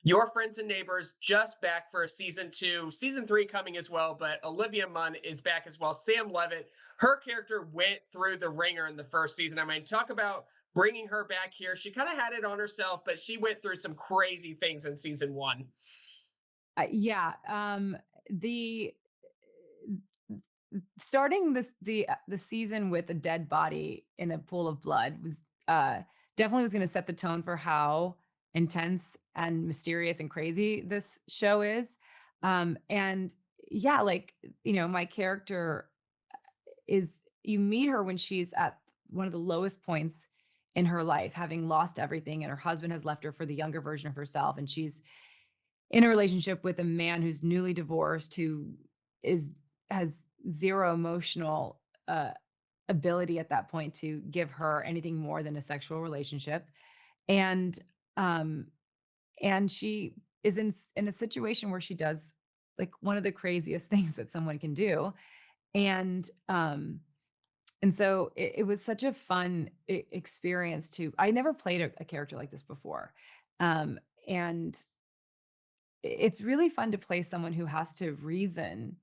Your Friends and Neighbors just back for a season two, season three coming as well, but Olivia Munn is back as well. Sam Levitt, her character went through the ringer in the first season. I mean, talk about bringing her back here. She kind of had it on herself, but she went through some crazy things in season one. Yeah, the starting the season with a dead body in a pool of blood was, definitely was gonna set the tone for how intense and mysterious and crazy this show is, and yeah, like, my character is you meet her when she's at one of the lowest points in her life, having lost everything, and her husband has left her for the younger version of herself, and she's in a relationship with a man who's newly divorced, who is has 0 emotional, ability at that point to give her anything more than a sexual relationship, and, um, and she is in a situation where she does, like, one of the craziest things that someone can do, and, so it was such a fun experience to I never played a character like this before, and it's really fun to play someone who has to reason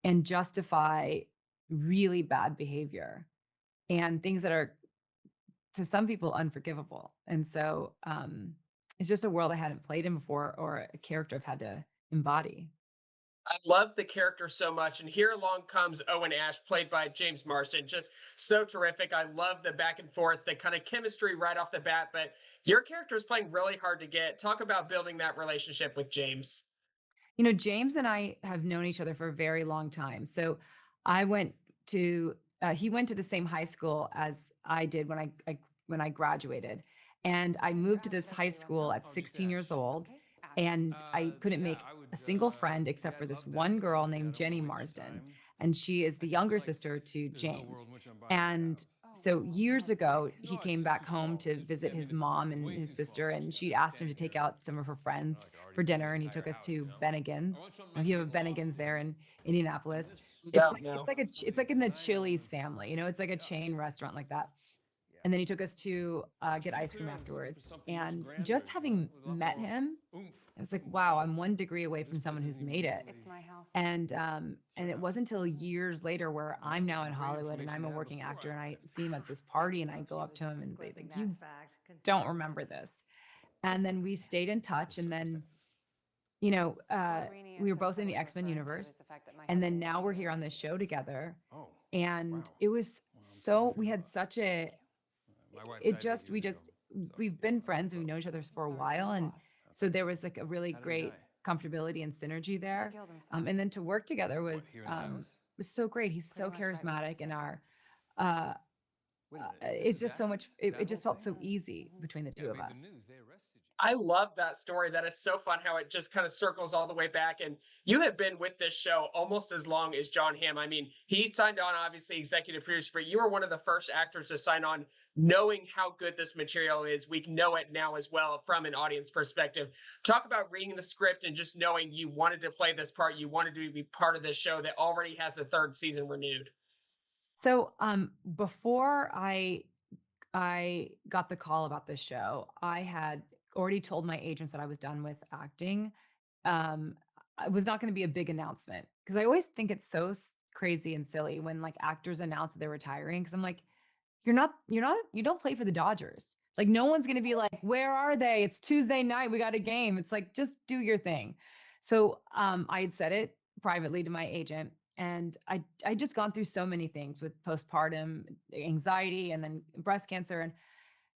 and justify really bad behavior and things that are to some people unforgivable. And so it's just a world I hadn't played in before or a character I've had to embody. I love the character so much. And here along comes Owen Ash, played by James Marsden. Just so terrific. I love the back and forth, the kind of chemistry right off the bat. But your character is playing really hard to get. Talk about building that relationship with James. James and I have known each other for a very long time. So I went to he went to the same high school as I did when I graduated. And I moved to this high school at 16 years old and I couldn't make a single friend except for this one girl named Jenny Marsden, and she is the younger sister to James. And so years ago, he came back home to visit his mom and his sister, and she asked him to take out some of her friends for dinner, and he took us to Bennigan's. If you have a Bennigan's there in Indianapolis, Don't know. it's like in the Chili's family, it's like a chain restaurant like that. And then he took us to get ice cream afterwards. And just having met him, I was like, wow, I'm 1 degree away from someone who's made it. And it wasn't until years later where I'm now in Hollywood and I'm a working actor and I see him at this party and I go up to him and say, like, you don't remember this. And then we stayed in touch. And then, we were both in the X-Men universe. And then now we're here on this show together. And it was so we had such a it just we've been friends and we've known each other for a while, and so there was, like, a really great comfortability and synergy there, and then to work together was so great. He's so charismatic, and uh, it's just so much it just felt so easy between the 2 of us. I love that story. That is so fun how it just kind of circles all the way back. And you have been with this show almost as long as Jon Hamm. I mean, he signed on, obviously, executive producer, but you were one of the first actors to sign on knowing how good this material is. We know it now as well from an audience perspective. Talk about reading the script and just knowing you wanted to play this part, you wanted to be part of this show that already has a third season renewed. So, before I got the call about this show, I had already told my agents that I was done with acting. Um, it was not gonna be a big announcement because I always think it's so crazy and silly when, like, actors announce that they're retiring. Because 'cause I'm like, you don't play for the Dodgers. Like, no one's gonna be like, "Where are they? It's Tuesday night, we got a game." It's like, "Just do your thing." So, I had said it privately to my agent, and I just gone through so many things with postpartum anxiety and then breast cancer,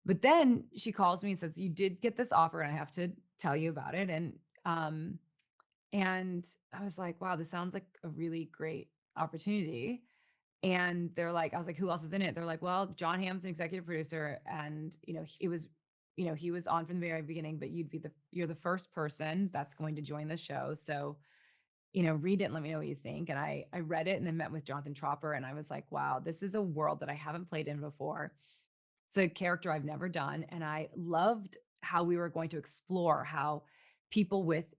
but then she calls me and says, "You did get this offer, and I have to tell you about it." And I was like, "Wow, this sounds like a really great opportunity." And they're like I was like, "Who else is in it?" They're like, "Well, Jon Hamm's an executive producer, and, he was on from the very beginning, but you're the first person that's going to join the show. So, read it and let me know what you think." And I read it and then met with Jonathan Tropper, and I was like, "Wow, this is a world that I haven't played in before. It's a character I've never done." And I loved how we were going to explore how people with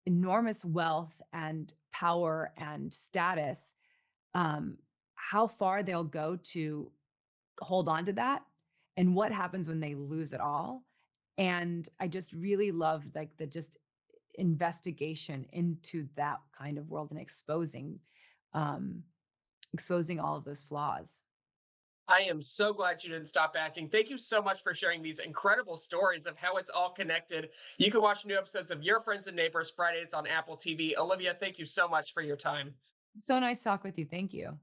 enormous wealth and power and status, um, how far they'll go to hold on to that and what happens when they lose it all. And I just really loved like the just investigation into that kind of world and um exposing all of those flaws. I am so glad you didn't stop acting. Thank you so much for sharing these incredible stories of how it's all connected. You can watch new episodes of Your Friends and Neighbors Fridays on Apple TV. Olivia, thank you so much for your time. So nice talk with you. Thank you.